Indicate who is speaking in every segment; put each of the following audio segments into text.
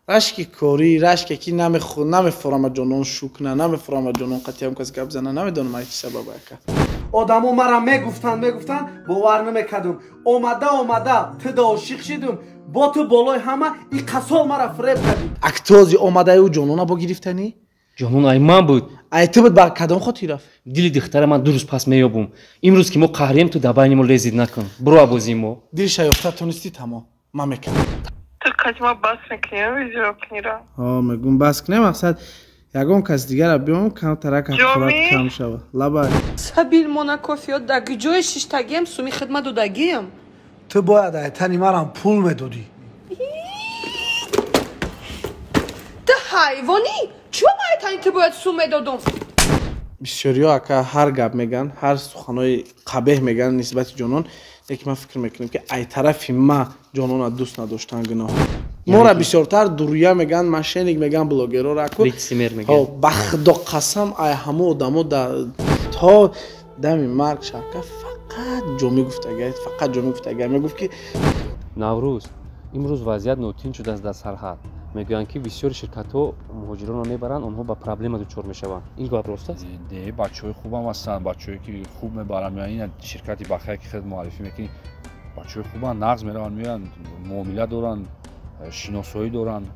Speaker 1: رشکی کاری رشکی که نمیفهمم جنون شوک نه نمیفهمم جنون قطعی هم کسی گپ زنه نمیدونم ای چی سبب که
Speaker 2: آدمو مرا میگفتن باور نمیکردم اومده تو عاشق شدم با تو بالای همه این قسال مرا فریب کردی
Speaker 1: اکتازی اومده او جنون با گرفتنی
Speaker 3: جنون ای من بود
Speaker 1: ای تو بود با کدام خاطر رفت
Speaker 3: دل دختر من دو روز پس میابم امروز که ما قهریم تو دبایمو لذت نکن برو بازیمو
Speaker 1: دیرش یافته تونستی تمام من میکنم
Speaker 4: تو کجا بس میکنی ویدیو کنیرا
Speaker 1: میگم بس کنه مقصد یگون کس دیگر را بیام کم ترک خوراک کم شود لبای
Speaker 5: سبیل монакофиё даги ҷои шиштагиам суми хидмату дагиам
Speaker 2: تو باید ایتانی مرا پول میدادی
Speaker 5: ту ҳайвонӣ чӯ айтани ту бояд сум медодум
Speaker 1: بسیاریا اکا هر گپ میگن هر سخنای قبیح میگن نسبت جنون یکی من فکر میکنم که ای طرفی ما جنون دوست نداشتن گناه ما را بسیارتر درویه میگن مشینیک میگن بلاگرها را کو بخدا قسم ای همه آدمو تا دم مرگ شکه فقط جمعه گفتگی میگفت که
Speaker 3: наврӯз имрӯз вазъият нотин шудааст дар сарҳад мегӯянд ки бисёри ширкатҳо муҳоҷиронро мебаранд онҳо ба проблема дучор мешаванд ин гап рост аст
Speaker 6: бачаҳои хубам ҳастанд бачаҳое ки хуб мебаранд меоянд ширкати бахая ки хеле муаррифӣ мекунӣ бачаҳои хубанд нағз мераванд меоянд муомила доранд шиносоӣ доранд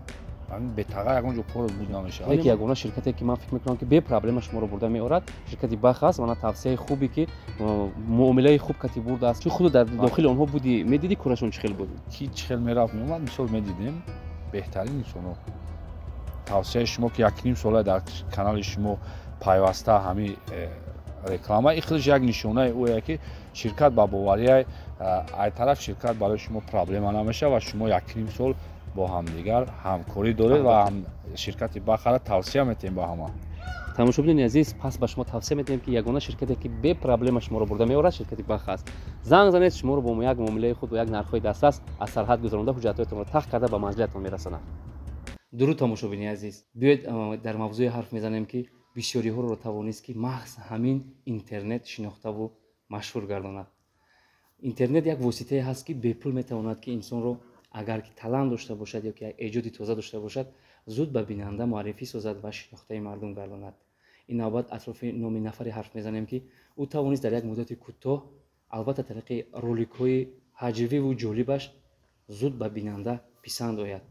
Speaker 6: бетаға ягон ҷо кор буд намешавад
Speaker 3: яке ягона ширкате ки ман фикр мекунам ки бепроблема шуморо бурда меорад ширкати бах аст вана тавсияи хубе ки муомилаи хуб кати бурдааст чӣ худу дар дохили онҳо будӣ медидӣ корашон чӣ хел буд
Speaker 6: ки чӣ хел мерафт меомад мисол медидем беҳтарин инсонҳо тавсияи шумо ки 1.5 сола дар канали шумо пайваста ҳамин реклама ин хелеш як нишонаи оя ки ширкат ба боварияи ай тараф ширкат барои шумо проблема намешавад ва шумо 1.5 сол با هم دیگر همکاری داره و هم شرکت بخره توصیه میتیم با همه
Speaker 3: тамошобини азиз пас ба шумо тавсия медиҳем ки ягона ширкате ки бе проблема шуморо бурда меорад ширкати бах аст занг занед шуморо бо як муомилаи худ ва як нархҳои дастас аз сарҳад гузаронда ҳуҷҷатҳоятонро тах карда ба манзилатон мерасонад дуруд тамошобини азиз биёед дар мавзӯе ҳарф мезанем ки бисёриҳоро тавонист ки маҳз ҳамин интернет шинохтаву машҳур гардонад интернет як воситае ҳаст ки бепул метавонад ки инсонро агар ки талант дошта бошад ё ки эҷоди тоза дошта бошад зуд ба бинанда муаррифӣ созад ва шинохтаи мардум гардонад ин навбат атрофи номи нафаре ҳарф мезанем ки ӯ тавонист дар як муддати кӯтоҳ албатта тариқи роликҳои ҳаҷвиву ҷолибаш зуд ба бинанда писанд ояд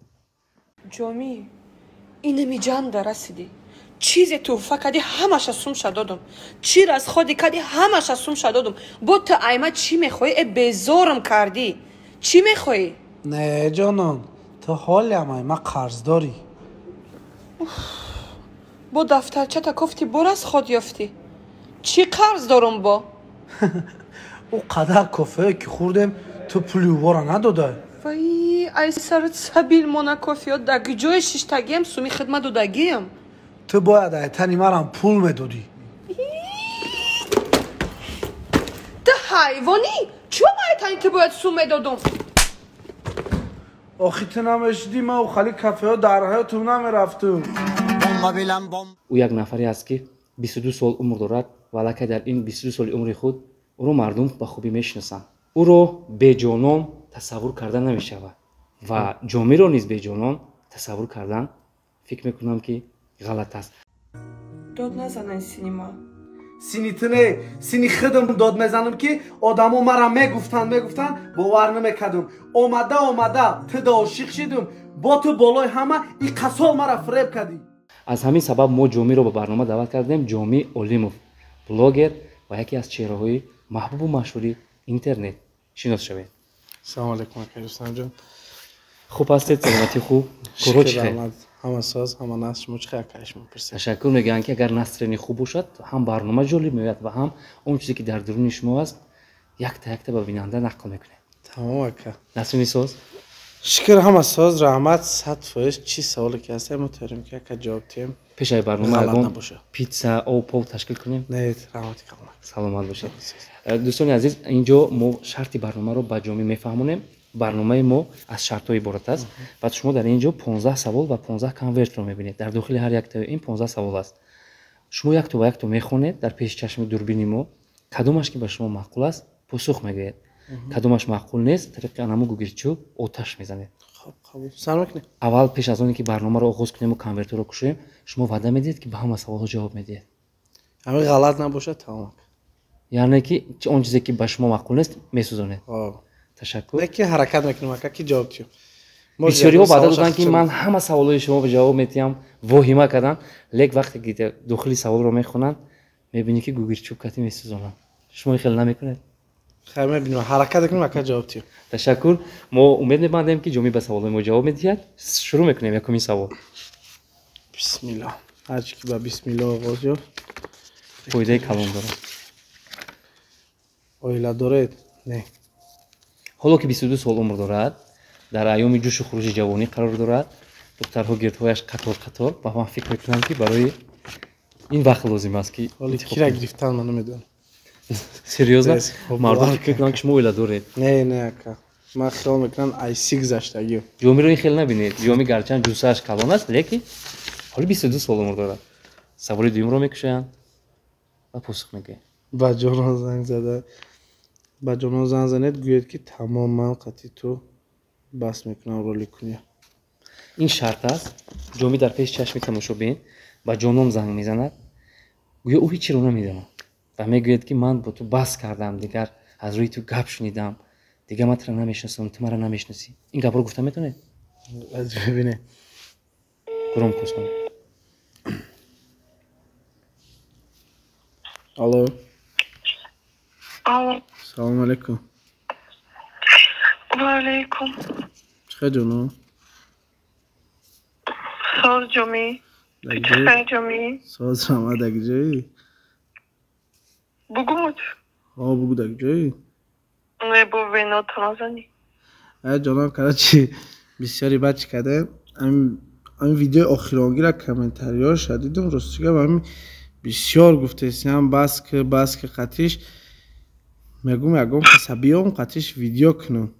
Speaker 5: ҷомӣ инами ҷанда расидӣ чизе туҳфа кади ҳамаша сумша додум чӣ расходи кади ҳамаша сумша додум бо ту айма чӣ мехоҳӣ безорам кардӣ чӣ мехоҳӣ
Speaker 2: نه جانان تو حالی همه ما قرض داری
Speaker 5: با دفترچه گفتی بر از خود یافتی چی قرض دارم با
Speaker 2: او قدر کافه که خوردم تو پولی بارا نداده
Speaker 5: وای ای سرت سبیل монакофиё داگی جای شیشتگیم سومی خدمت دادگیم
Speaker 2: تو باید ایتانی مرا پول میدادی
Speaker 5: تو حیوانی چون ایتانی تو باید سوم میدادم
Speaker 2: آخی تو نمیشدی ما و خالی کافه ها درهای تو نمیرفتم
Speaker 3: ӯ як нафаре аст ки 22 сол умр дорад валакай дар ин 22 соли умри худ ӯро мардум ба хубӣ мешиносанд ӯро беҷонон тасаввур карда намешавад ва ҷомиро низ беҷонон тасаввур кардан фикр мекунам ки ғалат аст
Speaker 5: дод назанен синима
Speaker 2: سینی تنه سینی خدم داد میزنم که آدمو مرا میگفتن باور نمیکردم اومده تو عاشق شدم با تو بالای همه این قسال مرا فریب کردی
Speaker 3: аз ҳамин сабаб мо ҷомиро ба барнома даъват кардем ҷоми олимов блогер ва яке аз чеҳраҳои маҳбубу машҳури интернет шинос шавед
Speaker 1: салому алайкум акаҷустан ҷон
Speaker 3: хуб ҳастед саломатӣ хуб корҳо чӣ хел
Speaker 1: ҳама соз ҳама наср шумо чӣ хел акаиш мепурсед
Speaker 3: ташаккур мегӯянд ки агар насрини хуб бошад ҳам барнома ҷолиб меояд ва ҳам он чизе ки дар дуруни шумо аст якта ба бинанда нақл мекунед
Speaker 1: тамом ака
Speaker 3: насрини соз
Speaker 1: шукр ҳама соз раҳмат 100% чӣ саволе ки ҳаст муҳтарам ки ака ҷавоб диҳем
Speaker 3: пешаи барнома ягон питса об пов ташкил кунем
Speaker 1: не раҳмати каломат
Speaker 3: саломат бошед дӯстони азиз инҷо мо шарти барномаро ба ҷомӣ мефаҳмонем барномаи мо аз шартҳо иборат аст баъд шумо дар инҷо 15 савол ва 15 конвертро мебинед дар дохили ҳар яктаи ин 15 савол аст шумо якто ба якто мехонед дар пеши чашми дурбини мо кадомаш ки ба шумо маъқул аст посух мегӯед кадомаш маъқул нест тариқи анаму гугирчӯ оташ мезанед
Speaker 1: خب قبول سر میکنه.
Speaker 3: اول پیش از اونی که برنامه رو آغاز کنیم و کانورتر رو کشیم شما وعده میدید که به همه سوال‌ها جواب میدید.
Speaker 1: همه غلط نباشه تمام.
Speaker 3: یعنی که اون چیزی که به شما معقول نیست میسوزونید. تشکر.
Speaker 1: نه که حرکت میکنیم که جواب چیم.
Speaker 3: بسیاری ها بعد دادن که من همه سوالای شما به جواب میدم واهمه کردن لیک وقتی که داخلی سوال رو میخونن میبینی که گوگل چوبکتی میسوزونن. شما خیلی نمیکنید.
Speaker 1: خیر میبینیم حرکت کنیم که جواب چیم.
Speaker 3: تشکر. ما امید می‌بندیم که جمعی به سوالای ما جواب میدید. شروع میکنیم یکمین سوال.
Speaker 1: بسم الله. هر چی که با بسم الله آغاز شد.
Speaker 3: پویده کلام داره.
Speaker 1: اویلا دارید؟ نه.
Speaker 3: حالا که 22 سال عمر دارد در ایام جوش و خروج جوانی قرار دارد دخترها گردهایش قطار و من فکر میکنم که برای این وقت لازم است که
Speaker 1: حالا کی را گرفتن من نمیدونم.
Speaker 3: سریوزا مردم فکر میکنن که شما اویلا دارید.
Speaker 1: نه اکا من خیال میکنم i6 گذشتگی.
Speaker 3: جومی رو این خیلی نبینید. جومی گرچند جوسش کلان است لیکن حالا 22 سال عمر دارد. سوال دوم رو میکشن و پاسخ میگه.
Speaker 1: با جانان زنگ زده. با جانان زنگ زنید گوید که تماما قطعی تو بس میکنم رولی کنی.
Speaker 3: این شرط است. جومی در پیش چشم تماشابین با جانم زنگ میزند. گویا او هیچی رو نمیدونه و میگوید که من با تو بس کردم دیگر از روی تو گپ شنیدم دیگه من تو نمیشناسم تو مرا نمیشناسی. این گپ رو گفتم میتونه؟
Speaker 1: از ببینه.
Speaker 3: گرم کن.
Speaker 1: الو.
Speaker 4: الو.
Speaker 1: سلام علیکم.
Speaker 4: و علیکم.
Speaker 1: چه جونو؟
Speaker 4: ساز جمعی. چه جمعی؟
Speaker 1: ساز رامه دک جایی؟
Speaker 4: بگو
Speaker 1: بگو دک جایی؟
Speaker 4: نه با وینا تنازنی.
Speaker 1: جانم کراچی بسیاری بچه کرده. این ویدیو آخرانگی را کامنتاریا شدیدم راستی که همین بسیار گفته استیم بس که قطعش میگم حسابیام قطعش ویدیو کنم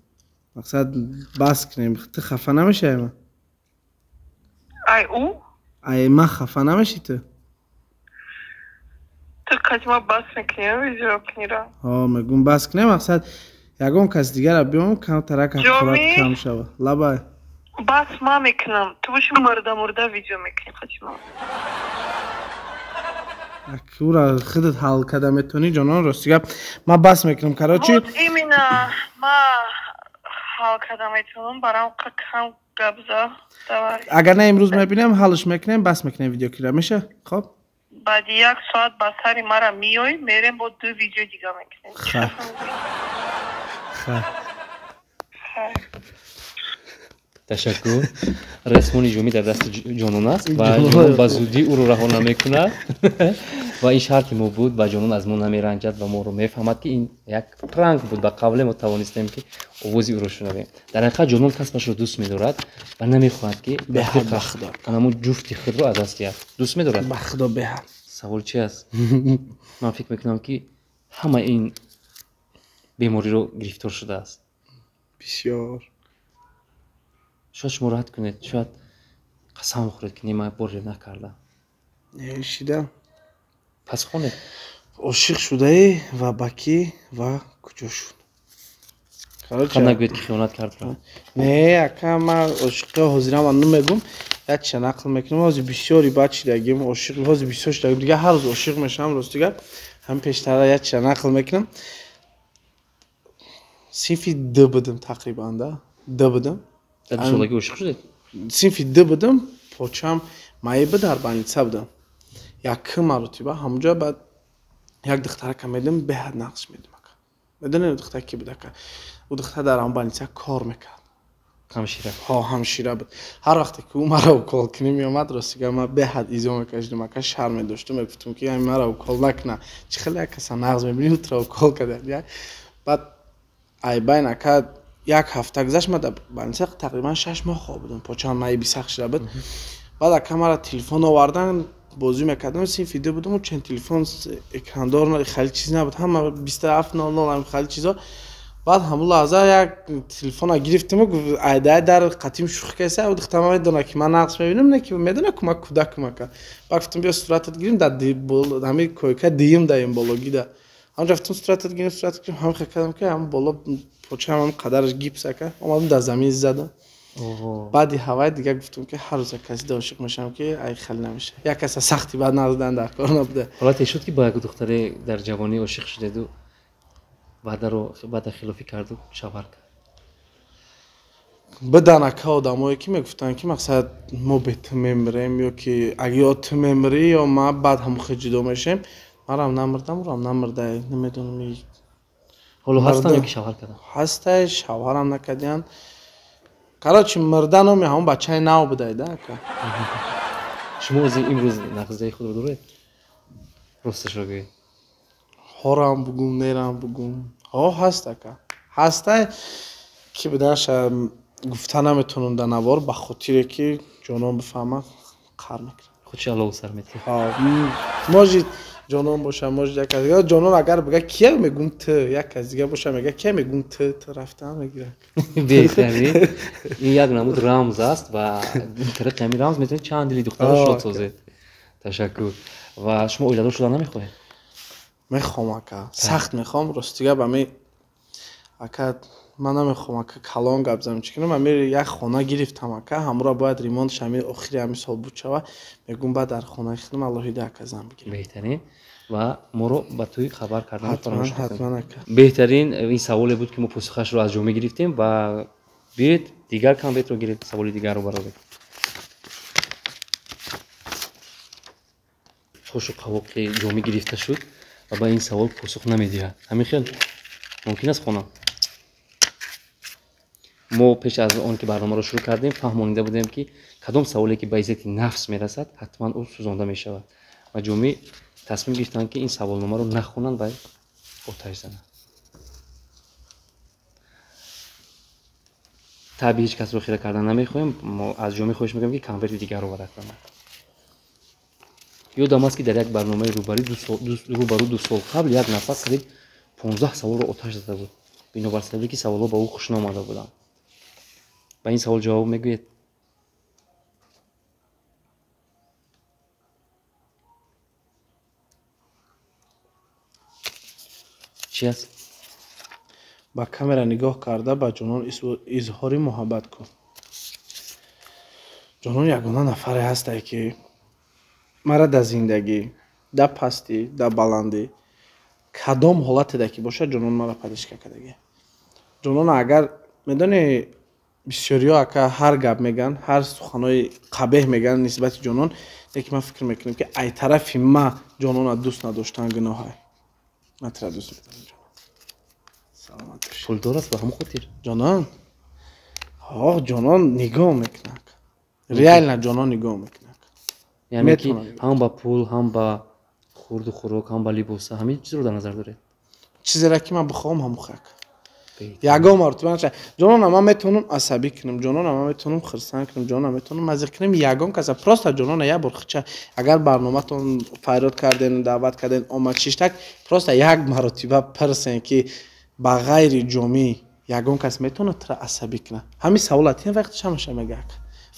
Speaker 1: مقصد بس کنیم تو خفه نمیشه من ای من خفه نمیشی تو
Speaker 4: قدیما بس میکنیم ویدیو کنی را
Speaker 1: میگم بس کنیم مقصد یکم کس دیگر را بیام کم ترک افراد کم شوه لبای
Speaker 4: بس ما میکنم تو باشی مرده ویدیو میکنیم قدیما
Speaker 1: اکورا خودت حل کرده میتونی جانان راستی ما بس میکنم کراچی
Speaker 4: ایمینا ما حل کرده میتونم برام کم گبزه
Speaker 1: اگر نه امروز میبینیم حلش میکنیم بس میکنیم ویدیو کی را میشه خب
Speaker 4: بعد 1 ساعت بسری مرا میای میریم با 2 ویدیو دیگه میکنیم
Speaker 1: خیر
Speaker 3: تشکر. رسمون جومی در دست جانون است و جانون با زودی او رو رها نمیکند و این شرط ما بود و جانون از ما نمیرنجد و ما رو میفهمد که این یک پرانک بود و قبل ما توانستیم که آوازی او رو شنویم. در حقیقت جانون کسبش رو دوست می‌دارد و نمی‌خواهد که
Speaker 1: به خدا
Speaker 3: همون جفتی خود رو از دست دهد. دوست می‌دارد.
Speaker 1: به خدا به
Speaker 3: سوال چی است؟ من فکر می‌کنم که همه این بیماری رو گرفتار شده است.
Speaker 1: بسیار
Speaker 3: شاید شما راحت کنید شاید قسم بخورید که نیمه باری نکردم
Speaker 1: نوشیدم
Speaker 3: پس خونه
Speaker 1: عاشق شده ای و بکی و کجا شد
Speaker 3: خب نگوید که خیانت کرد
Speaker 1: نه اکا من عاشق حاضرم و نمیگم یک چه نقل میکنم از بسیاری بچه دیگه عاشق از بسیار شده دیگه هر روز عاشق میشم راست دیگه هم پیشتر یک چه نقل میکنم صنفی 2 بودم تقریبا 2 بودم
Speaker 3: در سالگی عاشق شدید
Speaker 1: صنفی 2 بودم پاچم مایه در بانیتسا بودم یک مرتبه همونجا بعد یک دختر که میدم به حد نقش میدم میدونی دختر کی بوده که او دختر در آن بانیتسا کار میکرد همشیره بود هر وقتی که او مرا کال کنی میومد راستی من به حد ایزو میکشیدم که شرم داشتم گفتم که این مرا کال نکنه چه خیلی کسا نقش میبینی تو کال کرده بعد ای بین که 1 هفته گذشت من در بانیتسا تقریبا 6 ماه خواب بودم پاچم مای بیسخ شده بود بعد که مرا تلفن آوردن بازی میکردم صنفی 2 بودم و چند تلفن اکراندار خیلی چیز نبود هم 27 هم خیلی چیزا بعد همون لحظه یک تلفن گرفتم و ایده در قطیم شوخی کیسه و دخترم میدونه که من نقص میبینم نه که میدونه کمک کودک کمک بعد گفتم بیا صورتت گیریم در همین کویکه دیم بالگی ده هم رفتم صورتت گیریم هم خیلی کردم که هم بالا پوچه هم قدرش گیپس که اومدم در زمین زدم баъди ҳавай дига гуфтум ки ҳар рӯз як касида ошиқ мешавам ки ай хеле намеша як каса сахти баъд наздан дар кор набуда
Speaker 3: ҳолате шуд ки ба як духтаре дар ҷавонӣ ошиқ шудеду ваъда хилофӣ карду шавҳар кард
Speaker 1: бидан ака одамое ки мегуфтанд ки мақсад мо бе ту мемирем ё ки ё ту мемирӣ ё ма баъд ҳамохи ҷудо мешем манам намирдам урам намирдай намедонам
Speaker 3: ҳоло ҳастам ё ки шавҳар кардам
Speaker 1: ҳастай шавҳарам накардиян короче мирда номи ҳамон бачаи нав будай да ака
Speaker 3: шумо ози имрӯз нағзаи худро доред росташро гӯед
Speaker 1: ҳорам бугум нерам бугум ҳо ҳаст ака ҳастай ки бидаша гуфта наметонам дар навор ба хотире ки ҷонон бифаҳмад қар мекунам
Speaker 3: худши алову сар метӣ
Speaker 1: можи ҷонон боша можи як кас дигар ҷонон агар бигӯяд кия мегум т як кас дигар боша мегӯяд кия мегум т рафтан мегирад
Speaker 3: беҳтарин ин як намуд рамз аст ва тариқи ҳамин рамз метавонед чанд дили духтаро шод созед ташаккур ва шумо оиладор шудан намехоҳед
Speaker 1: мехоҳам ака сахт мехоҳам ростига ба ми ака ман намехоҳам ака калон гап зам чӣ кунам амир як хона гирифтам ака ҳамура бояд ремонтш амир охири ҳамин сол буд шава мегум баъд дар хонаи худам алоҳида ака зам бигирам
Speaker 3: беҳтарин ва моро ба туи хабар кардан фаромӯш
Speaker 1: ҳатман ака
Speaker 3: беҳтарин ин саволе буд ки мо посухашро аз ҷо мегирифтем ва биед дигар конвертро гиред саволи дигарро баровед хошу қавоқи ҷоми гирифта шуд ва ба ин савол посух намедиҳад ҳамин хел мумкин аст хонам мо пеш аз он ки барномаро шурӯъ кардем фаҳмонида будем ки кадом саволе ки ба иззати нафс мерасад ҳатман ӯ сӯзонда мешавад ва ҷоми тасмим гирифтанд ки ин саволномаро нахонанд ва оташ зананд таби ҳеҷ касро хира кардан намехоҳем мо аз ҷоми хоҳиш мекунем ки конверти дигарро варак намад ёдам аст ки дар як барномаи рӯбару 2 сол қабл як нафар қариб 15 саволро оташ зада буд бинобар сабабе ки саволҳо ба ӯ хуш наомада буданд ба ин савол ҷавоб мегӯед чӣ аст
Speaker 1: ба камера нигоҳ карда ба ҷонон изҳори муҳаббат кун ҷонон ягона нафаре ҳастае ки мара дар зиндагӣ дар пастӣ дар баландӣ кадом ҳолатеда ки бошад ҷонон мара падишка кардагӣ ҷонон агар медони бисёриҳо ака ҳар гап меган ҳар суханои қабеҳ меган нисбати ҷонон лекин ман фикр мекунам ки ай тарафи ма ҷонона дӯст надоштан гуноҳае ман тира дӯст медорам ҷонон саломат бош
Speaker 3: пулдор аст ба ҳамон хотир
Speaker 1: ҷонон ҳо ҷонон нигоҳ мекунад реально ҷонон нигоҳ мекунад
Speaker 3: яъне ки ҳам ба пул ҳам ба хурду хӯрок ҳам ба либоса ҳамин чизро дар назар доред
Speaker 1: чизеро ки ман бихоҳам ҳамухак ягон мартиба ҷонона ман метавонам асабӣ кунам ҷонона ман метавонам хирсан кунам ҷонона метавонам мазеқ кунам ягон каса просто ҷонона як бор хича агар барноматон файрод карден даъват карден омад чиштак просто як маротиба пирсен ки ба ғайри ҷомӣ ягон кас метавонад тира асабӣ кунад ҳамин саволат ин вақт шамаша мегӯяд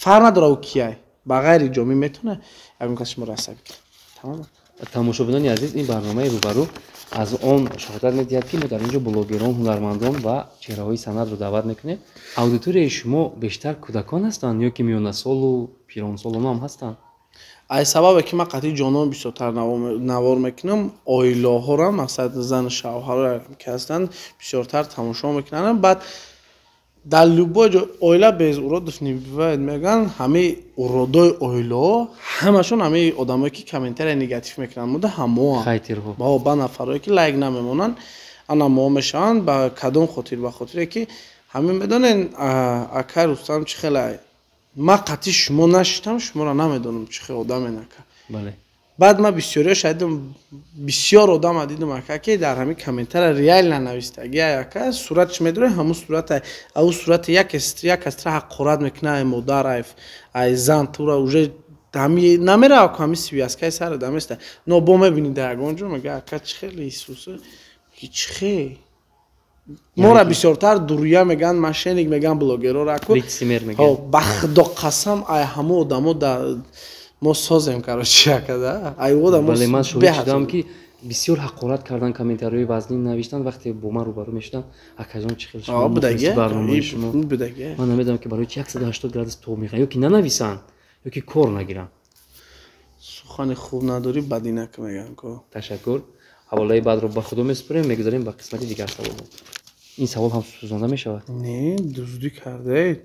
Speaker 1: фарқ надора ӯ кияй ба ғайри ҷомӣ метавонад ягон кас шуморо асабӣ кунад тамом
Speaker 3: тамошобинони азиз ин барномаи рӯбарӯ аз он шаҳодат медиҳад ки мо дар инҷо блогерон ҳунармандон ва чеҳраҳои санъатро даъват мекунем аудиторияи шумо бештар кӯдакон ҳастанд ё ки миёнасолу пиронсолону ҳам ҳастанд
Speaker 1: ай сабабе ки ман қатъи ҷонон бисёртар навор мекунам оилаҳоро мақсад зану шавҳарро ки ҳастанд бисёртар тамошо мекунанд баъд дар любой ҷо оила без уродов не бывает меган ҳамаи уродои оилаҳо ҳамашон ҳамаи одамое ки комментария негатив мекунанд муда ҳамоам
Speaker 3: хайтерҳо
Speaker 1: ба нафарое ки лайк намемонанд ана мо мешаванд ба кадом хотир ба хотире ки ҳамин медонен ака рустам чӣ хела ман қатъи шумо нашитам шуморо намедонам чӣ хел одамена ака
Speaker 3: бале
Speaker 1: баъд ман бисёриҳо шаҳидам бисёр одама дидам ака ки дар ҳамин комментария реально навистаги ака суратш медорӣ ҳамун сурата ау сурати як кас тира ҳақорат мекуна ай модар ай зан тура уже ҳами намера ака ҳами связкаи сара даместа но бо мебинӣ дар ягон ҷо мега ака чӣ хел исуса чӣ хел мора бисёртар дуруя меган мошенник меган блогерора аку ба худо қасам ай ҳамон одамо мо созем короче акада ай одамо
Speaker 3: бале ман шоҳид шудам ки бисёр ҳақорат кардан, комментарҳои вазнин навиштан. Вақте бо ман рӯбарӯ мешуданд, акаҷон чӣ хел шумо
Speaker 1: будага
Speaker 3: барномаи шумо,
Speaker 1: будага
Speaker 3: ман намедонам ки барои чи 180 градус тоб мехоҳанд, ё ки нанависанд, ё ки кор нагиранд.
Speaker 1: сухани хуб надорӣ бадинак меган ко.
Speaker 3: Ташаккур. ҳаволаи баъдро ба худо месупорем, мегузарем ба қисмати дигар саволҳо. ин савол ҳам сӯзонда мешавад?
Speaker 1: Не, дуздӣ кардаед.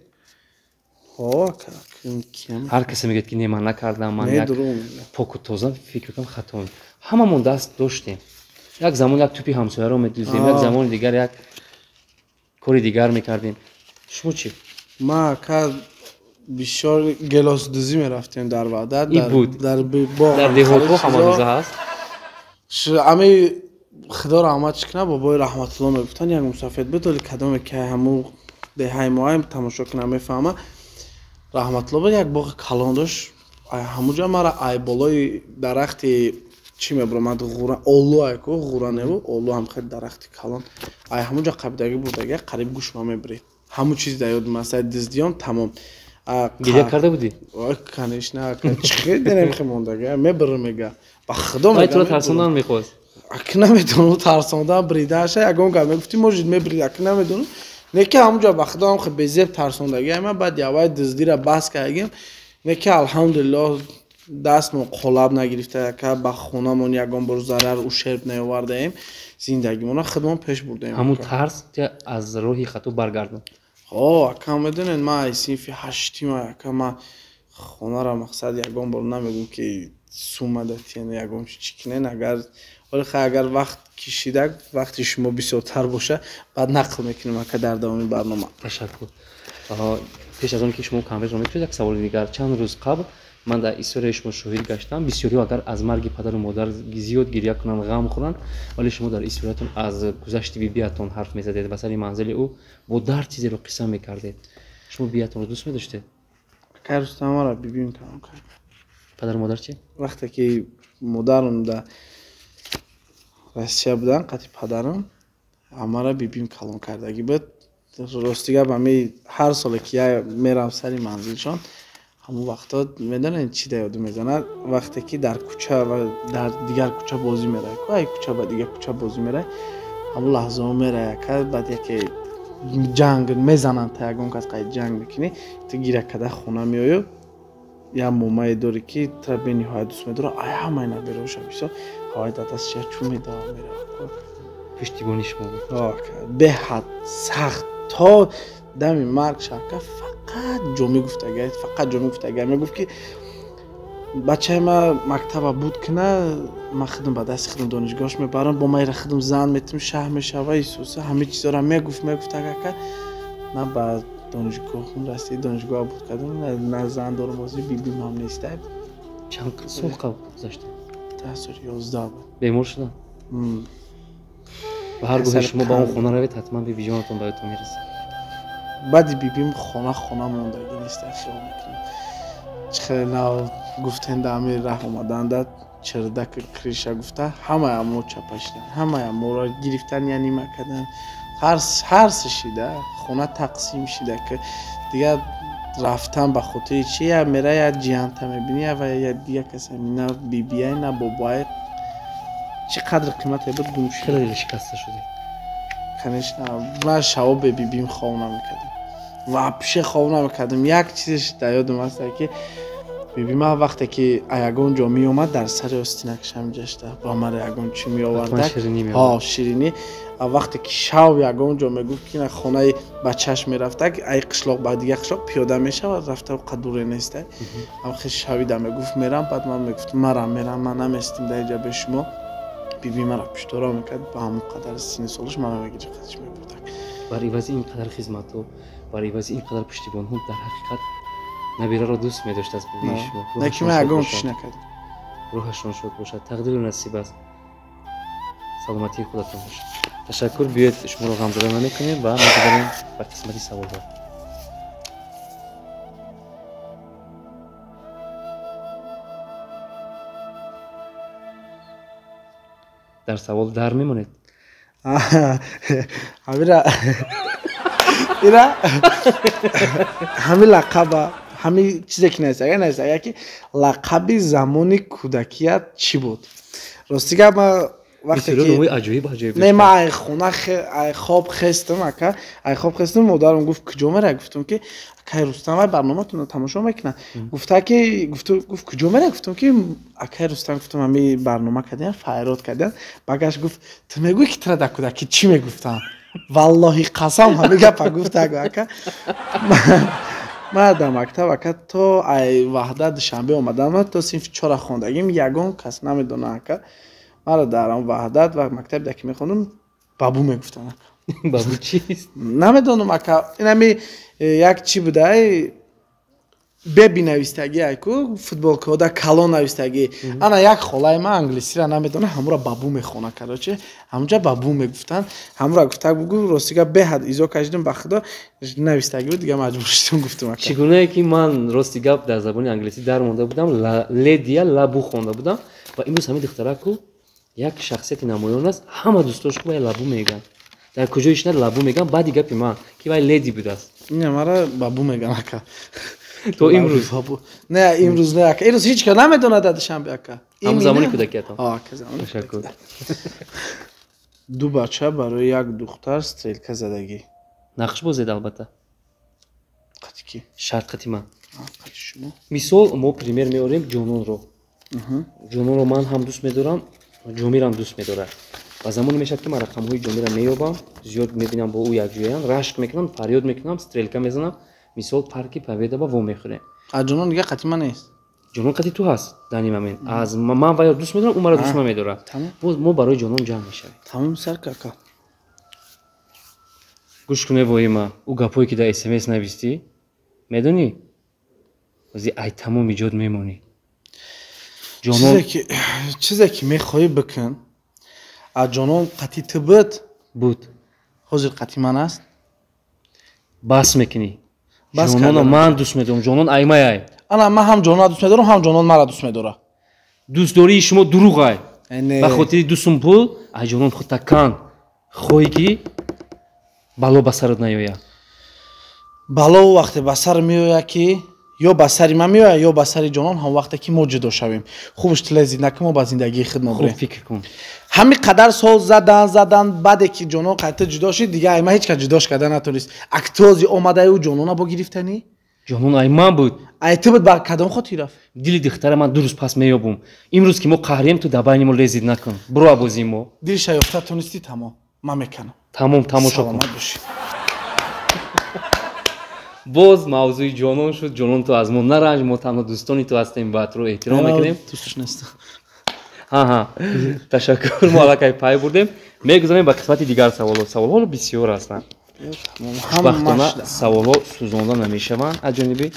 Speaker 3: ҳар касе мегӯяд ки не ман накардам, ман як
Speaker 1: дурӯғ
Speaker 3: поку тоза фикр мекунам хатоем. Ҳамамон даст доштем. Як замон як тӯпи ҳамсояро медӯздем, як замони дигар як кори дигар мекардем. Шумо чӣ?
Speaker 1: ма ака бисёр гелосдӯзӣ мерафтем дар ваъда, дар
Speaker 3: деҳотҳо ҳамадӯза ҳаст.
Speaker 1: ами худо раҳматш кунад, бобои раҳматулло мегуфтанд як мусафед бидоли кадоме ки ҳаму деҳаи моаем тамошо кунам мефаҳма. Раҳматулло буд як боғи калон дошт. Ҳамуҷа мара ай болои дарахти чӣ мебуромад олу айко ғура небу, олу ҳам хеле дарахти калон. Ай ҳамуҷа қабидаги бурдаги қариб гӯшма мебиред. Ҳаму чиз дар ёдим аст, ай диздиём тамом.
Speaker 3: Гиря карда будӣ?
Speaker 1: Конечно, чихел денем хемондаги, мебирам мега. Ба худо мегам.
Speaker 3: Ай туро тарсондан мехост.
Speaker 1: Ак намедонам тарсондан бридаша, ягон гап мегуфти можид мебирид, ак намедонам. Неки ҳамуҷа ба худо ҳам хе безеб тарсондагӣ ама баъд явай диздира бас кардагим. Неки алҳамдулиллоҳ дастмон қолаб нагирифта, яка ба хонамон ягон бор зарар ушерб наовардаем. Зиндагимона худмон пеш бурдаем.
Speaker 3: Ҳамун тарс аз роҳи хато баргардон.
Speaker 1: Ака медонед ман ай синфи ҳаштима, яка ман хонара мақсад ягон бор намегӯм ки сума датиен ягон чӣ кинен, агар вақт кишида, вақти шумо бисёртар боша, баъд нақл мекунем ака дар давоми барнома.
Speaker 3: Ташаккур. пеш аз он ки шумо камераро мекушед, як саволи дигар. Чанд рӯз қабл ман дар историяи шумо шоҳид гаштам. Бисёриҳо агар аз марги падару модар зиёд гирья кунанд, ғам хӯранд, вале шумо дар историятон аз гузашти бибиятон ҳарф мезадед, ба сари манзили ӯ бо дард чизеро қисса мекардед. Шумо бибиятонро дӯст медоштед?
Speaker 1: Ака рустамара бибим калон кард.
Speaker 3: Падару модар чӣ?
Speaker 1: Вақте ки модарам да Россия будан, қати падарам, амара бибим калон кардагӣ буд. Ростига ба ми ҳар соле ки я мерам сари манзилшон, ҳамун вақтҳо медонед чӣ да ёдум мезанад, вақте ки дар кӯча ва дар дигар кӯча бозӣ мерай, ай кӯча ба дигар кӯча бозӣ мерай, ҳамун лаҳзаҳо мерай, яка баъд яке ҷанг мезананд, та ягон кас қайд ҷанг мекунӣ, ту гиря када хона меоё, я момае дорӣ ки тра бениҳоят дӯст медорад, ай ҳамаи набероша бисо, ҳавай датас чия чӯ медава меравад.
Speaker 3: Пуштибони шумо буд.
Speaker 1: Беҳад сахт то дами марг шака фақат ҷо мегуфтагай, фақат ҷо мегуфтагай. Мегуфт ки бачаи ма мактаба буд кина, ма худам ба дасти худам донишгоҳш мебарам, бо майра худам зан метим шаҳр мешава, исуса ҳамаи чизора мегуфтагака. На ба донишгоҳам расид, донишгоҳ буд кардам, на зан дорам бозӣ бибим ҳам нестай.
Speaker 3: Чанд сол қабл гузашта?
Speaker 1: 10 соли 11 буд.
Speaker 3: Бемор шудам? ва ҳар гоҳе шумо ба он хона равед, ҳатман бибиҷонатон ба ёдтон мерасад.
Speaker 1: баъди бибим хона мондагӣ нест, хиёл мекунам. Чӣ хеле нав гуфтен дар раҳ омаданда чирдак криша гуфта, ҳамаи мо чапашидан, ҳамаи моро гирифтан, яъни ма кардан. ҳар шида, хона тақсим шида ки дигар рафтан ба хотири чи я мера я ҷиянта мебини я дигар каса на бибияй на бобоай чӣ қадр қимате буд гум шуда.
Speaker 3: Хеле шикаста шудед?
Speaker 1: Конечно, ман шавобе бибим хоб намекардам. Вообще хоб намекардам. Як чизеш дар ёдам аст ки бибима вақте ки ягон ҷо меомад дар сари остинакашам ҷашта ба мара ягон чӣ меоварда. Ширинӣ. Вақте ки шав ягон ҷо мегуфт ки хонаи бачааш мерафта, ай қишлоқ ба дигар қишлоқ пиёда мешавад, рафта қадуре нестай. Ам хе шавида мегуфт мерам, баъд ман мегуфт мерам, ман наместим дар ҷа бе шумо. биби мара пуштора мекард, ба ҳамон қадар сини солаш мара мегири қатиш мебурдак.
Speaker 3: бар ивази ин қадар хизматҳо, бар ивази ин қадар пуштибонҳо дар ҳақиқат набираро дӯст медошт аст бибии шумо.
Speaker 1: Неки ман ягон чиш накардам.
Speaker 3: рӯҳашон шод бошад, тақдиру насиб аст. саломатии худатон бошад. ташаккур. биёед шуморо ғамзада намекунем ва мегузарем ба қисмати саволҳо. дар савол дар мемонед?
Speaker 1: ира ҳами лақаба ҳами чизе ки нест ки лақаби замони кӯдакият чӣ буд? Ростига ма وقتی
Speaker 3: بسیار نوعی
Speaker 1: که
Speaker 3: عجیب عجیب
Speaker 1: نه ما ای خونه ای خواب خستم اکا ای خواب خستم مادرم گفت کجا میره گفتم که اکای رستم برنامه‌تون رو تماشا میکنه گفت که گفت کجا میره گفتم که اکای رستم گفتم همین برنامه کردن فایرات کردن بگاش گفت تو میگوی که ترا دکودا که چی میگفتم والله قسم همه گپ گفت اکا ما در مکتب اکا تو ای وحدت دوشنبه اومدم تو صنف 4 خوندگیم یگان کس نمیدونه اکا مرا در آن وحدت و مکتب دکی میخوندم بابو میگفتن
Speaker 3: بابو چیست؟
Speaker 1: نمیدونم اکا این همی یک چی بوده ببی نویستگی ایکو فوتبال کودا کالو نویستگی انا یک خالای من انگلیسی را نمیدونه همورا بابو میخونه کراچه همونجا بابو میگفتن همورا گفته بگو راستیگه به حد ایزو کشیدم به خدا نویستگی رو دیگه مجبور شدم گفتم اکا
Speaker 3: چگونه که من راستی گپ در زبان انگلیسی در مونده بودم لدیا لابو خونده بودم و امروز همین دختره کو یک شخصیت نمایان است همه دوستاش کو لابو میگن در کجایش نه لابو میگن بعد گپی من که وای لدی بود است
Speaker 1: نه مرا بابو میگن اکا
Speaker 3: تو امروز
Speaker 1: بابو نه امروز نه اکا امروز هیچ که نمیدونه دادشنبه اکا
Speaker 3: همون زمانی کودکیت
Speaker 1: اکا زمانی
Speaker 3: تشکر
Speaker 1: دو بچه برای یک دختر ستریلکا زدگی
Speaker 3: نقش بازید البته
Speaker 1: قطی کی
Speaker 3: شرط قطی من
Speaker 1: قطی شما
Speaker 3: مثال ما پریمیر میاریم جنون رو من هم دوست میدارم جومی رو هم دوست میداره و زمانی میشه که من رقم‌های جومی رو مییابم زیاد میبینم با او یک جویان رشک میکنم فریاد میکنم ستریلکا میزنم مثال پارکی پاویدا با و میخوره
Speaker 1: جنون دیگه قطی من نیست
Speaker 3: جنون قطی تو هست دانی من از من و دوست میدارم اون مرا دوست نمیداره ما برای جنون جمع میشیم
Speaker 1: تمام سر کاکا
Speaker 3: گوش کنه وای ما او گپایی که در SMS نوشتی میدونی وزی ای تمام ایجاد میمونی جنون
Speaker 1: چیزی که میخوای بکن از جنون قطی تبت
Speaker 3: بود
Speaker 1: حاضر قطی من است
Speaker 3: بس میکنی
Speaker 1: بس
Speaker 3: جنون
Speaker 1: کردم.
Speaker 3: من دوست میدارم جنون ای مای
Speaker 1: انا من هم جنون دوست میدارم هم جنون مرا دوست میداره
Speaker 3: دوست داری شما دروغ ای
Speaker 1: نه
Speaker 3: به خاطر دوستم پول ای جنون خود تکان خویگی بالو بسرت نیایا
Speaker 1: بالا وقتی بسر میویا که یا بسری من میویا یا بسری جنون هم وقتی که ما جدا شویم خوبش تلزی نکن ما با زندگی خود
Speaker 3: خوب
Speaker 1: بریم
Speaker 3: فکر کن
Speaker 1: همین قدر سال زدن بعد که جنون قطع جدا شد دیگه ایما هیچ که جداش کردن نتونست اکتوزی اومده او جنون با گرفتنی
Speaker 3: جنون ای من بود
Speaker 1: ایت بود با کدام خود رفت
Speaker 3: دل دختر من درست پس میابم امروز که ما قهریم تو دبای ما لزید نکن برو بازی ما
Speaker 1: دلش یافته تونستی تمام من میکنم
Speaker 3: تمام تماشا کن
Speaker 1: سلامت باشی
Speaker 3: باز موضوع جنون شد جنون تو از ما نرنج ما تنها دوستانی تو هستیم بعد رو احترام میکنیم
Speaker 1: دوستش نیست
Speaker 3: ها تشکر ما علاقه پای بردیم میگذاریم به قسمت دیگر سوال بسیار هستند خوشبختانه سوال ها سوزانده نمیشوند از جانب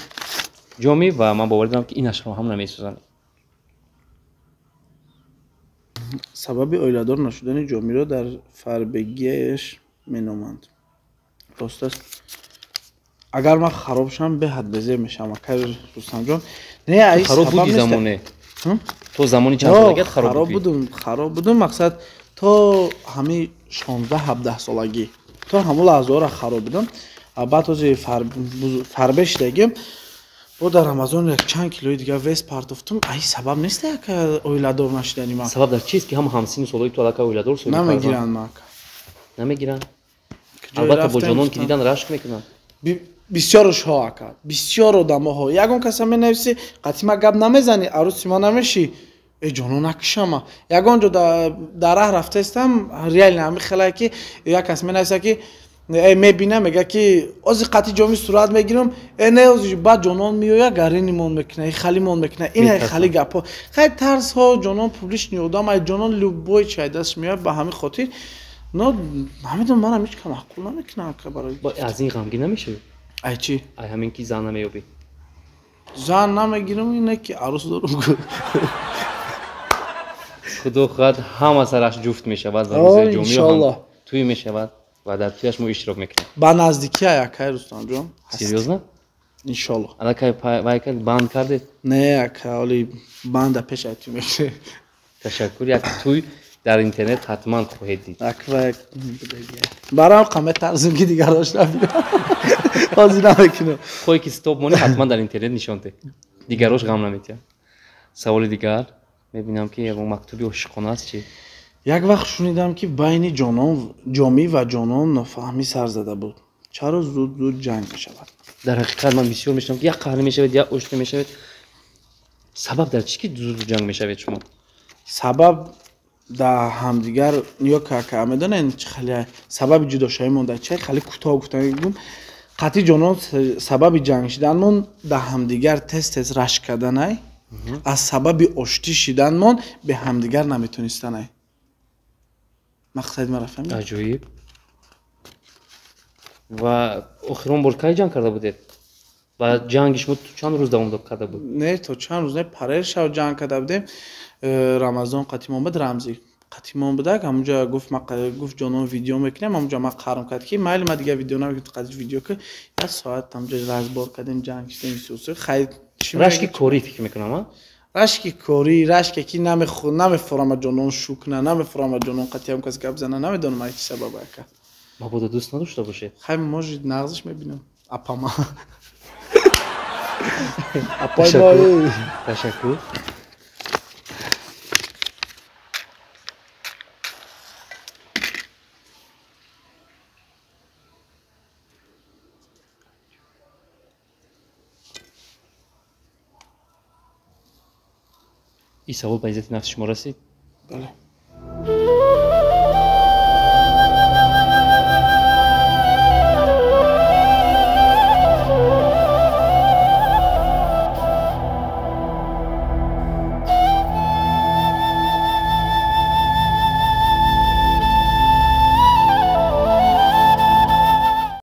Speaker 3: جامی و من باور دارم که این اشرا هم نمیسوزند
Speaker 1: سبب اویلادار نشدن جامی را در فربگیش مینامند راست است اگر من خراب شم به حد بزیر میشم اگر رستم جان نه ای
Speaker 3: خراب بودی زمانه تو زمانی چند سالگیت
Speaker 1: خراب بودم مقصد تو همین 16 17 سالگی تو همون لحظه را خراب بودم بعد از فربش دیگم با در رمضان یک چند کیلوی دیگه ویس پرتفتم ای سبب نیست که اویلادار نشدنی من
Speaker 3: سبب در چیست که هم همسین سالای تو علاقه اویلادار سوی
Speaker 1: نمیگیرن ما
Speaker 3: نمیگیرن البته با جنون که دیدن رشک میکنن
Speaker 1: بسیارش ها اکا بسیار آدم ها یکون کسی می نویسی قطعی ما گب نمیزنی عروسی ما نمیشی ای جانو نکشم یکون جو در راه رفته استم ریال نمی خیلی که یک کسی می نویسی که ای میبینه میگه که از قطعی جامی صورت میگیرم ای نه از بعد جانون میویا گرینی مون میکنه خالی مون میکنه این خالی گپا خیلی ترس ها جانون پولیش نیودم ای جانون لوبوی چای دست میاد به همین خاطر نه همین من هیچ کم عقل نمیکنم که برای
Speaker 3: از این غمگین نمیشه
Speaker 1: ای چی
Speaker 3: ای همین کی زن نمیابی
Speaker 1: زن نمیگیرم اینه که عروس دارم
Speaker 3: خدا خود همه سرش جفت میشود و روز جمعه هم توی میشود و در تویش ما اشتراک میکنیم
Speaker 1: با نزدیکی یکی رستم جان
Speaker 3: سریوز نه
Speaker 1: انشالله
Speaker 3: الان که وایکل بند کرده
Speaker 1: نه که ولی بند پیش ایتی میشه
Speaker 3: تشکر یک توی در اینترنت حتما خواهید دید
Speaker 1: اکو برام قامت ترزمگی دیگر داشت نمیدونم بازی نمیکنم
Speaker 3: خواهی که ستاپ مونی حتما در اینترنت نشان ده دیگراش غم نمیتیم سوال دیگر میبینم که یک مکتوبی عاشقانه است چی
Speaker 1: як вақт шунидам ки байни ҷомӣ ва ҷонон нофаҳмӣ сар зада буд. чаро зуд ҷанг мешавад?
Speaker 3: дар ҳақиқат ман бисёр мешунам ки як қарни мешавад як ошти мешавад. сабаб дар чӣ ки зуд ҷанг мешавед шумо?
Speaker 1: сабаб дар ҳамдигар ё кака медонен чӣ хеле сабаби ҷудошавӣ монда чи хеле кӯтоҳ гуфтам қатъи ҷонон сабаби ҷанг шиданмон дар ҳамдигар тез рашк карданай аз сабаби оштӣ шиданмон бе ҳамдигар наметонистанай. мақсади маро фаҳмед?
Speaker 3: аҷоиб. ва охирон бор кай ҷанг карда будед? ва ҷанги шумо чанд рӯз давом карда буд?
Speaker 1: не то чанд рӯз не парер шав ҷанг карда будем. рамазон қатъи омад рамзи қатъи мон будак ҳамунҷа гуфт ҷонон видео мекунем ҳамунҷа ман қарм кард ки майли ман дигар видео намекунам фақат видео ки як соат ҳамунҷа разбор кардем ҷанг шидем хай
Speaker 3: рашки корӣ фикр мекунам.
Speaker 1: рашки корӣ рашке ки намефорама ҷонон шукна намефорама ҷонон қатъи ҳам кас гап зана намедонам ай чӣ сабаб ака.
Speaker 3: мабодо дӯст надошта бошед?
Speaker 1: хай можи нағзиш мебинам апама.
Speaker 3: ташаккур. این سوال به عزت نفس شما رسید؟